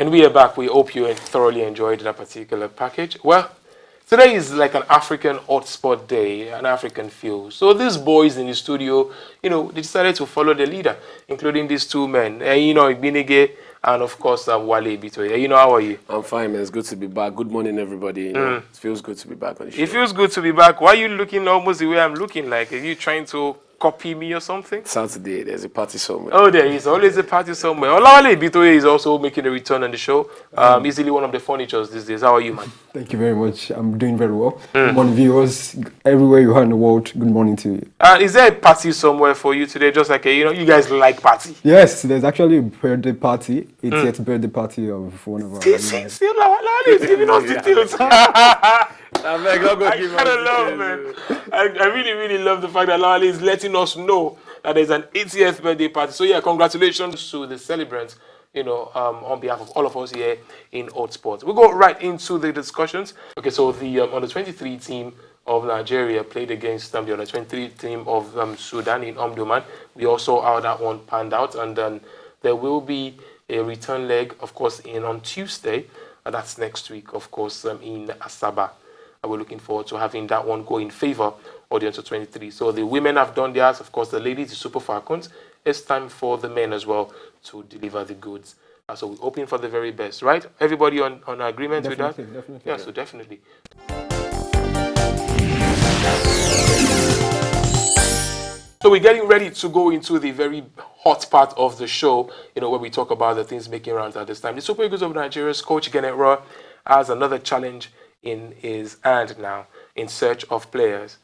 And we are back. We hope you thoroughly enjoyed that particular package. Well, today is like an African hotspot day, an African feel. So these boys in the studio, they decided to follow the leader, including these two men. Ibinige and of course Wale Bitoye. How are you? I'm fine, man. It's good to be back. Good morning, everybody. It feels good to be back on the show. It feels good to be back. Why are you looking almost the way I'm looking? Like, are you trying to copy me or something? Saturday, there's a party somewhere. Oh, there is always a party somewhere. Olawale Bitoye is also making a return on the show. Easily one of the furnitures these days. How are you, man? Thank you very much. I'm doing very well. Good morning, viewers. Everywhere you are in the world, good morning to you. Is there a party somewhere for you today? Just like, you guys like party? Yes, there's actually a birthday party. It's yet a birthday party of one of our... See, Olawale is giving us details. I kind of love, man. I really, really love the fact that Lawale is letting us know that there's an 80th birthday party. So, yeah, congratulations to the celebrants, on behalf of all of us here in Hotsports. We'll go right into the discussions. Okay, so the under 23 team of Nigeria played against the under 23 team of Sudan in Omdurman. We all saw how that one panned out, and then there will be a return leg, of course, on Tuesday. And that's next week, of course, in Asaba. We're looking forward to having that one go in favor of the under 23. So the women have done theirs. Of course, the ladies, the Super Falcons. It's time for the men as well to deliver the goods. So we're hoping for the very best, right? Everybody on agreement with that? Definitely. Yeah, so definitely. So we're getting ready to go into the very hot part of the show, where we talk about the things making rounds at this time. The Super Eagles of Nigeria's coach, Gernot Rohr, has another challenge in his hand now in search of players.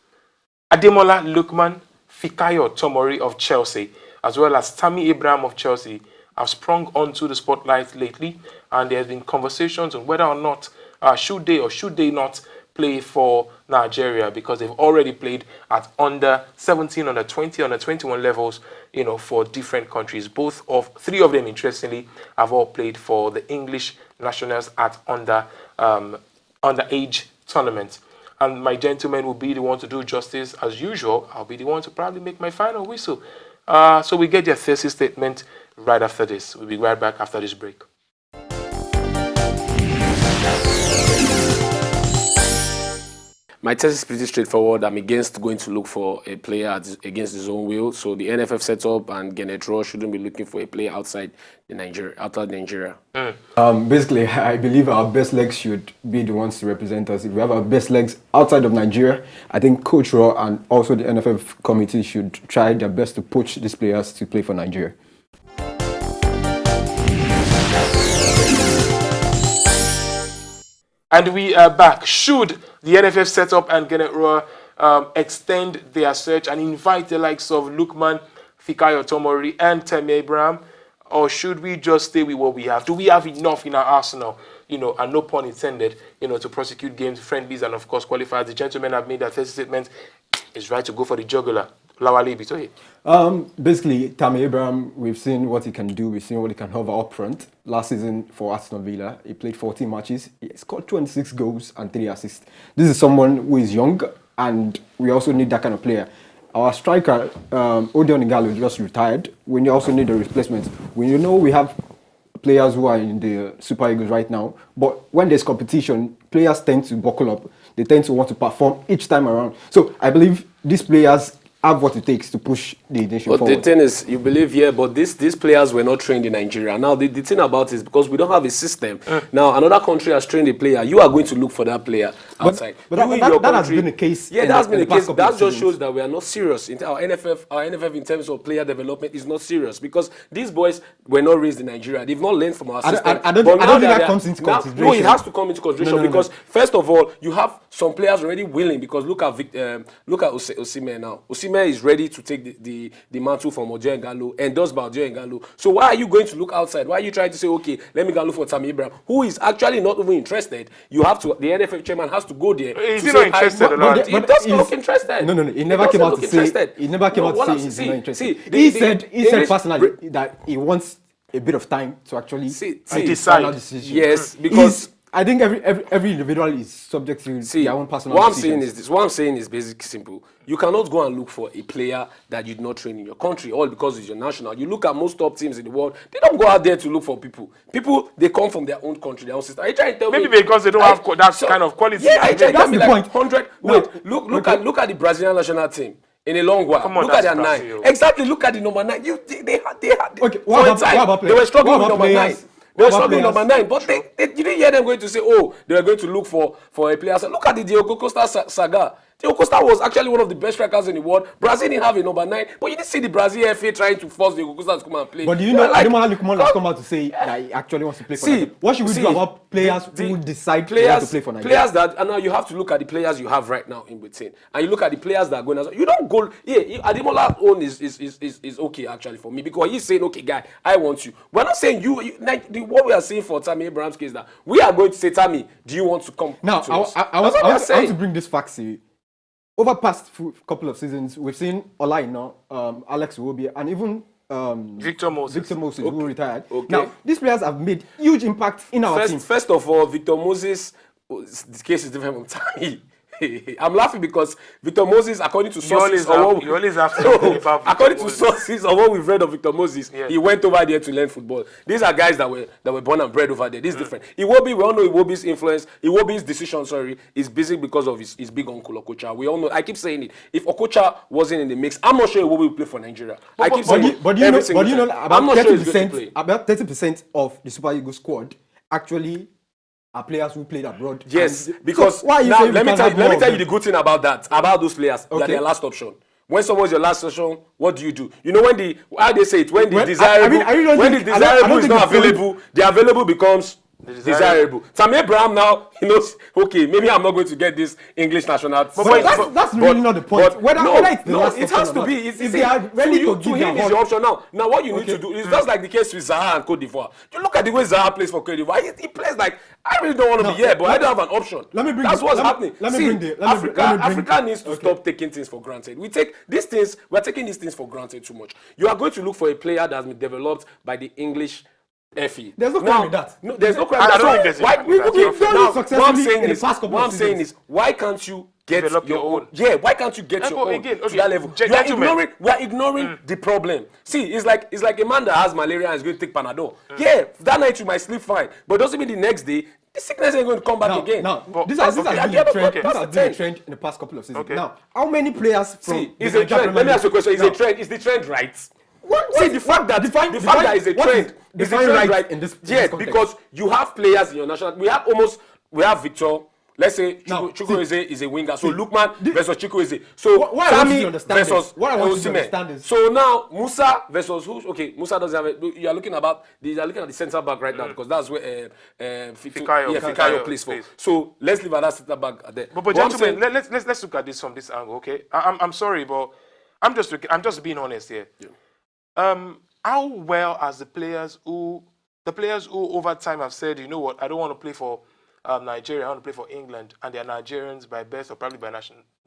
Ademola Lookman, Fikayo Tomori of Chelsea, as well as Tammy Abraham of Chelsea, have sprung onto the spotlight lately, and there have been conversations on whether or not should they not play for Nigeria, because they've already played at under 17, under 20, under 21 levels, for different countries. Three of them, interestingly, have all played for the English nationals at underage tournament. And my gentleman will be the one to do justice as usual. I'll be the one to probably make my final whistle. So we get their thesis statement right after this. We'll be right back after this break. My test is pretty straightforward. I'm against going to look for a player against his own will. So the NFF setup and Gernot Rohr shouldn't be looking for a player outside Nigeria. Basically, I believe our best legs should be the ones to represent us. If we have our best legs outside of Nigeria, I think Coach Rohr and also the NFF committee should try their best to poach these players to play for Nigeria. And we are back. Should the NFF set up and Gernot Rohr extend their search and invite the likes of Lookman, Fikayo Tomori, and Tammy Abraham, or should we just stay with what we have? Do we have enough in our arsenal, and no pun intended, to prosecute games, friendlies, and of course qualifiers? The gentlemen have made that first statement. It's right to go for the jugular. Lawale Bitoye. Basically, Tammy Abraham, we've seen what he can do. We've seen what he can hover up front. Last season for Aston Villa, he played 14 matches. He scored 26 goals and 3 assists. This is someone who is young, and we also need that kind of player. Our striker, Odion Igalo, just retired. We also need a replacement. We have players who are in the Super Eagles right now, but when there's competition, players tend to buckle up. They tend to want to perform each time around. So I believe these players have what it takes to push the nation forward. But the thing is, you believe, but these players were not trained in Nigeria. Now, the thing about it is because we don't have a system. Now, another country has trained a player. You are going to look for that player outside. But that has been the case. Yeah, that has been the case. That just shows that we are not serious. Our NFF in terms of player development is not serious, because these boys were not raised in Nigeria. They've not learned from our system. I don't think that comes into consideration. No, it has to come into consideration because first of all, you have some players already willing, because look at Osimhen now. Osimhen is ready to take the mantle from Ojo Ngalo, endorsed by Ojo Ngalo. So why are you going to look outside? Why are you trying to say, okay, let me go look for Tammy Abraham, who is actually not even interested? The NFF chairman has to go there. Is he not interested? He does not look interested. No. He never came out to say. He never came out to say he's not interested. He said personally that he wants a bit of time to actually decide. Decision. Yes, because I think every individual is subject to their own personal what decisions. I'm saying is this. What I'm saying is basically simple. You cannot go and look for a player that you did not train in your country, all because it's your national. You look at most top teams in the world, they don't go out there to look for people. People, they come from their own country, their own system. Are you trying to tell me? Maybe because they don't have that kind of quality. Yeah, I trying to tell me That's the like point. 100. No. Wait, look at the Brazilian national team. In a long while, Come on, look at that's their Brazil. 9. Exactly, look at the number 9. They had. Okay, for a time, what about they players? were struggling with What about number 9. players? They were What about struggling with players? number 9, but you didn't hear them going to say, oh, they were going to look for a player. So look at the Diogo Costa saga. Diogo Costa was actually one of the best strikers in the world. Brazil didn't have a number 9, but you didn't see the Brazil FA trying to force Diogo Costa to come and play. But do you know, Tomori and Lookman has come out to say that he actually wants to play for Nigeria. What should we do about players who decide they want to play for Nigeria? Players that, and now you have to look at the players you have right now in between, and you look at the players that are going as well. You don't go, Ademola own is okay actually for me, because he's saying, okay, guy, I want you. We're not saying what we are saying for Tammy Abraham's case, that we are going to say, Tammy, do you want to come Now, to us? I want to bring this fact to you. Over past couple of seasons, we've seen Olaina, Alex Iwobi, and even Victor Moses, who retired. Okay. Now, these players have made huge impact in our team. First of all, Victor Moses, the case is different from Tammy. I'm laughing because Victor Moses, according to sources, according to sources of what we've read of Victor Moses, he went over there to learn football. These are guys that were born and bred over there. This is different. Iwobi, we all know Iwobi's influence. Iwobi's decision, is basic because of his big uncle Okocha. We all know. I keep saying it. If Okocha wasn't in the mix, I'm not sure Iwobi would play for Nigeria. But you know about 30% of the Super Eagles squad actually are players who played abroad. Yes, because so now let me tell you the good thing about that, about those players. They are their last option. When someone's your last option, what do? You know when how they say it, when the desirable is not available, the available becomes desirable. Tammy Abraham now, he knows, okay, maybe I'm not going to get this English national. But that's really not the point. Whether it's the last it has to be. If they are ready to give him is your option now. Now what you need to do is just like the case with Zaha and Cote d'Ivoire. You look at the way Zaha plays for Cote d'Ivoire. He plays like, I really don't want to be here, but I don't have an option. That's what's happening. Africa needs to stop taking things for granted. We're taking these things for granted too much. You are going to look for a player that's been developed by the English FE. There's no crime with that. No, there's no crime with that. What I'm saying is, why can't you get your own? Yeah, why can't you get your own to that level? We are ignoring the problem. See, it's like a man that has malaria and is going to take Panadol. Yeah, that night you might sleep fine, but it doesn't mean the next day the sickness ain't going to come back again. This has been a trend in the past couple of seasons. Now, how many players from is a trend? Let me ask you a question. Is a trend? Is the trend right? See, the fact that is a trend. Is a trend right in this? Yes, because you have players in your national. We have Victor. Let's say Chukwueze is a winger. So Lookman versus Chukwueze. So Tammy versus Osimhen. So now Musa versus who? Okay, Musa doesn't have it. You are looking at the centre back right now because that's where Fikayo plays for. So let's leave at that centre back there. But gentlemen, let's look at this from this angle. Okay, I'm sorry, but I'm just being honest here. Yeah. How well as the players who over time have said, you know what, I don't want to play for Nigeria, I want to play for England, and they're Nigerians by birth or probably by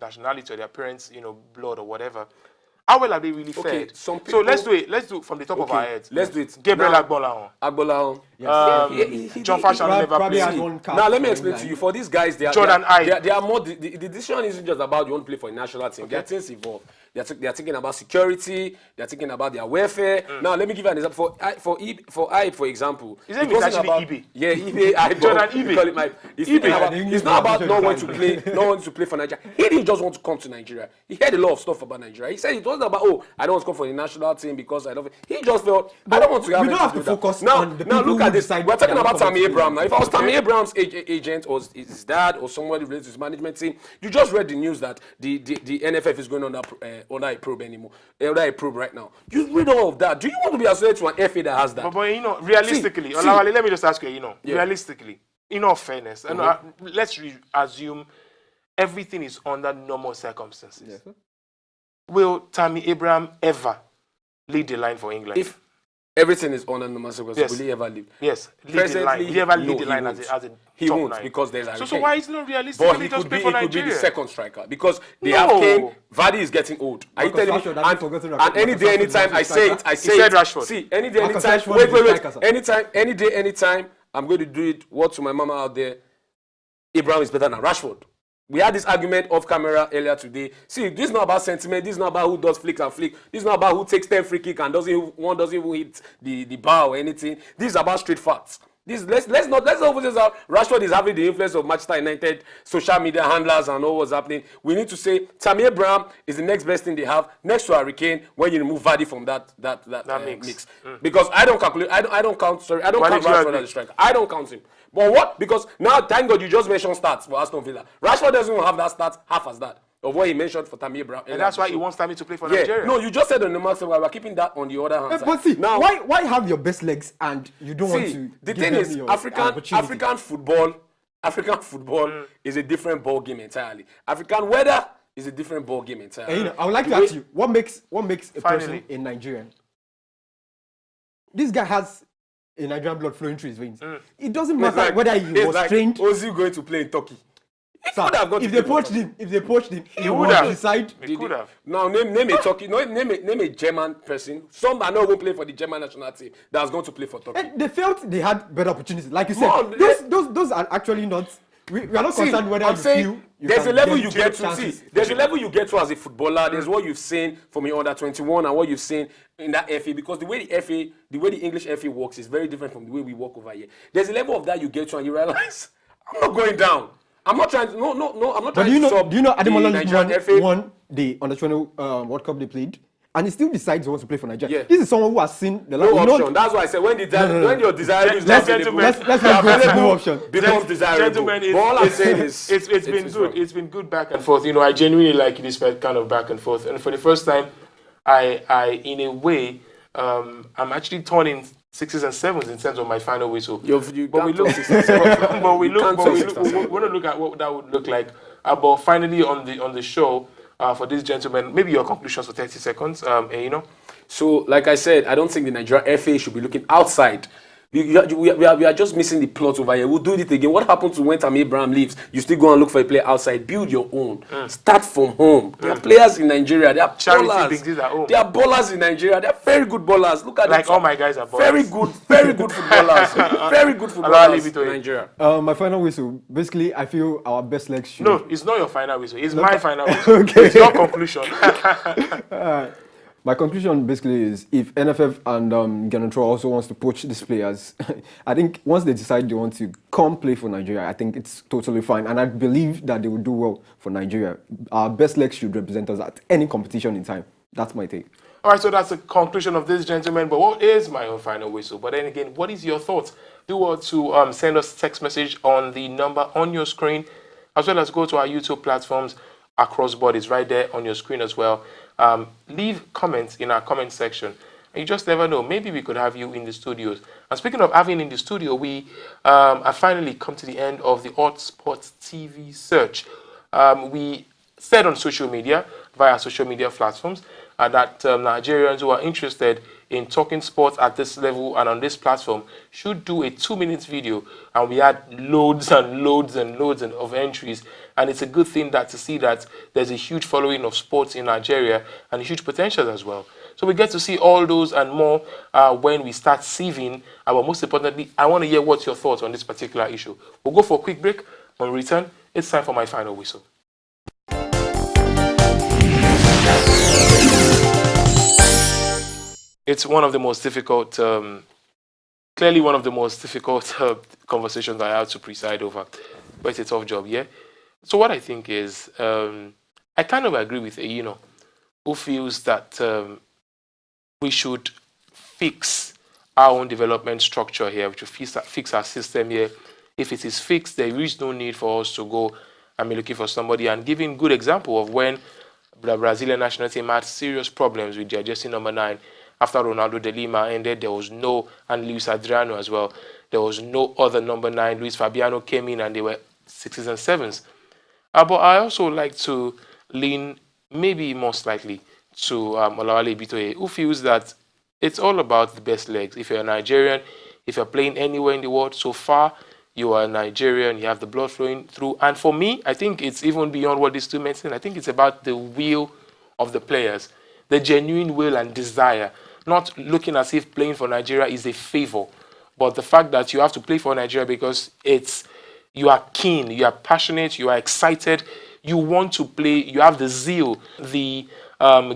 nationality or their parents, blood or whatever. How well have they really fared? So let's do it from the top of our heads. Let's do it. Gabriel Agbolahon. Yes. John Fashion never played. Now let me explain to you. For these guys, they are more. The decision isn't just about you want to play for a national team. There are things involved. They are thinking about security. They are thinking about their welfare. Now let me give you an example. For example, his name is actually Ibe. Yeah, Ibe. Jordan Ibe. Call it my. It's not about not wanting to play for Nigeria. He didn't just want to come to Nigeria. He heard a lot of stuff about Nigeria. He said it wasn't about I don't want to come for the national team because I love it. He just felt I don't want to have. We don't have to focus on the people. Now look at this. We're talking about Tammy Abraham now. If I was Tammy Abraham's agent or his dad or somebody related to his management team, you just read the news that the NFF is going under a probe anymore. Under a probe right now. You read all of that. Do you want to be associated to an FA that has that? But realistically, Olawale, let me just ask you, realistically, in all fairness, and let's assume everything is under normal circumstances. Yes. Will Tammy Abraham ever lead the line for England? If everything is under normal circumstances, will he ever lead? Yes, lead the line. Will he ever lead the line as a he top won't line? Because there's a so why is it not realistic? But he could be the second striker because they have Kane. Vardy is getting old. Are you telling me? And any day, anytime I say it. Rashford. See, any day, anytime. Wait. Any day, anytime I'm going to do it. Word to my mama out there. Abraham is better than Rashford. We had this argument off camera earlier today. See, this is not about sentiment. This is not about who does flicks and flick. This is not about who takes 10 free kick and doesn't even hit the bar or anything. This is about straight facts. Let's not put this out. Rashford is having the influence of Manchester United, social media handlers, and all what's happening. We need to say Tammy Abraham is the next best thing they have next to Harry Kane when you remove Vardy from that mix. Because I don't calculate. I don't count. Sorry, I don't count Rashford as a striker. I don't count him. But what? Because now, thank God, you just mentioned stats for Aston Villa. Rashford doesn't even have that stats half as that of what he mentioned for Tammy Abraham. And that's why he wants Tammy to play for Nigeria. No, you just said on the mark, so we're keeping that on the other hand. But see, now, why have your best legs and you don't want to? The thing is, African football is a different ball game entirely. African weather is a different ball game entirely. I would like to ask you, what makes a person a Nigerian? This guy has a Nigerian blood flowing through his veins. It doesn't matter whether he was trained. Ozil going to play in Turkey. Sir, if they poached him, he would have decided. He could have. Now name a Turkey. Name a German person. Some are not going to play for the German national team. That's going to play for Turkey. And they felt they had better opportunities. Like you said, those are actually not. We are not concerned whether there's a level you get to. See, there's a level you get to as a footballer. There's what you've seen from your under 21 and what you've seen in that FA. Because the way the English FA works is very different from the way we work over here. There's a level of that you get to, and you realize I'm not going down. I'm not trying to. No. I'm not trying to. Do you know Ademola won the under 20 World Cup they played? And he still decides he wants to play for Nigeria. Yeah. This is someone who has seen the no option. That's why I said when your desire is let's not go to no option. Becomes desirable. Gentlemen, all I'm saying is it's been good. Wrong. It's been good back and forth. I genuinely like this kind of back and forth. And for the first time, I in a way, I'm actually turning 6s and 7s in terms of my final whistle. But we want to look at what that would look like. But finally on the show. For this gentleman, maybe your conclusions for 30 seconds, So, like I said, I don't think the Nigerian FA should be looking outside. We are just missing the plot over here. We'll do it again. What happens to when Tammy Abraham leaves? You still go and look for a player outside. Build your own. Start from home. There are players in Nigeria. They are ballers. They are ballers in Nigeria. They are very good ballers. Look at all my guys are ballers. Very good footballers. Very good footballers in Nigeria. My final whistle. Basically, I feel our best legs should. No, it's not your final whistle. It's my final whistle. Okay. It's your conclusion. My conclusion basically is if NFF and Gernot also wants to poach these players, I think once they decide they want to come play for Nigeria, I think it's totally fine. And I believe that they will do well for Nigeria. Our best legs should represent us at any competition in time. That's my take. All right, so that's the conclusion of this, gentleman. But what is my own final whistle? But then again, what is your thoughts? Do want to send us a text message on the number on your screen, as well as go to our YouTube platforms across board. It's right there on your screen as well. Leave comments in our comment section. And you just never know. Maybe we could have you in the studios. And speaking of having in the studio, we have finally come to the end of the Hotsports TV search. We said on social media, via social media platforms, that Nigerians who are interested in talking sports at this level and on this platform should do a 2-minute video. And we had loads and loads and loads of entries. And it's a good thing to see that there's a huge following of sports in Nigeria and a huge potential as well. So we get to see all those and more when we start sieving. But most importantly, I want to hear what's your thoughts on this particular issue. We'll go for a quick break. When we return, it's time for my final whistle. It's one of the most difficult, clearly one of the most difficult conversations I have to preside over. But it's a tough job, yeah? So what I think is, I kind of agree with Eyino, who feels that we should fix our own development structure here. We should fix our system here. If it is fixed, there is no need for us to go and be looking for somebody. And giving good example of when the Brazilian national team had serious problems with their jersey number 9. After Ronaldo de Lima ended, there was no, and Luis Adriano as well, there was no other number 9. Luis Fabiano came in and they were 6s and 7s. But I also like to lean, maybe most likely, to Olawale Bitoye, who feels that it's all about the best legs. If you're a Nigerian, if you're playing anywhere in the world, so far, you are a Nigerian, you have the blood flowing through. And for me, I think it's even beyond what these two mentioned. I think it's about the will of the players, the genuine will and desire. Not looking as if playing for Nigeria is a favor, but the fact that you have to play for Nigeria because you are keen, you are passionate, you are excited, you want to play, you have the zeal, the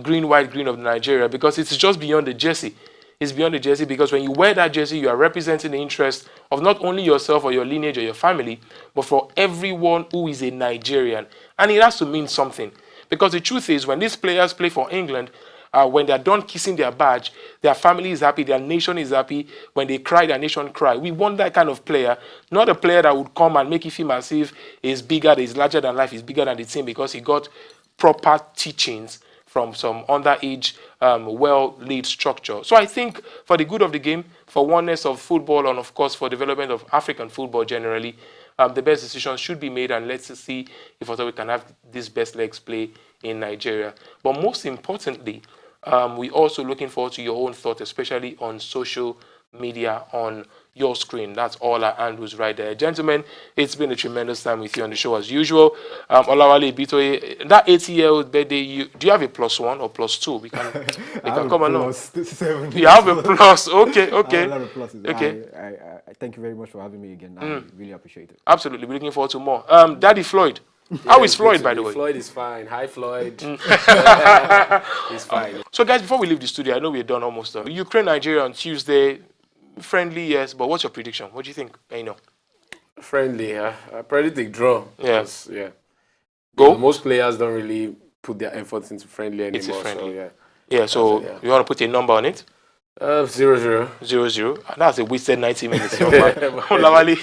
green, white, green of Nigeria, because it's just beyond the jersey. It's beyond the jersey because when you wear that jersey, you are representing the interest of not only yourself or your lineage or your family, but for everyone who is a Nigerian. And it has to mean something. Because the truth is, when these players play for England, when they're done kissing their badge, their family is happy, their nation is happy. When they cry, their nation cry. We want that kind of player, not a player that would come and make you feel as if he's bigger, he's larger than life, he's bigger than the team because he got proper teachings from some underage, well-laid structure. So I think for the good of the game, for oneness of football, and of course for development of African football generally, the best decisions should be made, and let's see if also we can have this best legs play in Nigeria. But most importantly, we're also looking forward to your own thoughts, especially on social media, on your screen. That's all our handles right there. Gentlemen, it's been a tremendous time with you on the show as usual. Olawale Bitoye, that 80-year-old birthday, do you have a +1 or +2? We can come along. +7. You have a plus. Okay. I have a lot of pluses. Okay. I thank you very much for having me again. I really appreciate it. Absolutely. We're looking forward to more. Daddy Floyd. How is Floyd, by the way? Floyd is fine. Hi, Floyd. He's fine. So, guys, before we leave the studio, I know we're done almost. Ukraine, Nigeria on Tuesday. Friendly, yes, but what's your prediction? What do you think? Friendly, I predict a draw. Yes. Yeah. Go. Most players don't really put their efforts into friendly anymore. It's a friendly. So, yeah. Yeah, so you want to put a number on it? 0-0. 0-0. That's a wasted 90 minutes. Olawale.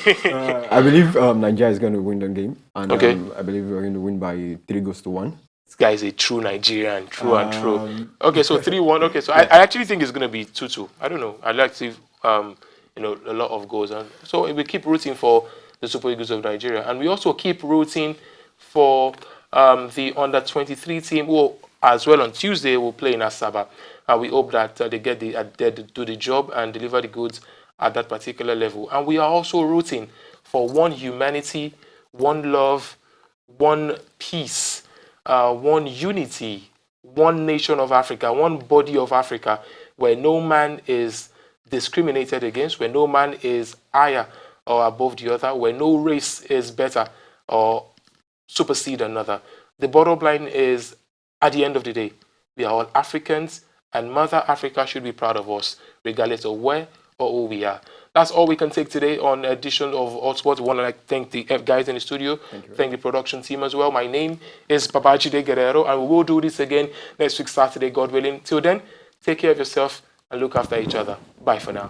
I believe Nigeria is going to win the game. And Okay. I believe we're going to win by 3-1. This guy is a true Nigerian, true and true. Okay, so 3-1. Okay, so I actually think it's going to be 2-2. I don't know. I'd like to see, a lot of goals. And so we keep rooting for the Super Eagles of Nigeria. And we also keep rooting for the under-23 team, who as well on Tuesday will play in Asaba. And we hope that they do the job and deliver the goods at that particular level. And we are also rooting for one humanity, one love, one peace, one unity, one nation of Africa, one body of Africa, where no man is discriminated against, where no man is higher or above the other, where no race is better or supersede another. The bottom line is, at the end of the day, we are all Africans, and Mother Africa should be proud of us, regardless of where or who we are. That's all we can take today on edition of Hotsports. I want to thank the guys in the studio, thank the production team as well. My name is Babajide Guerrero, and we will do this again next week, Saturday, God willing. Till then, take care of yourself and look after each other. Bye for now.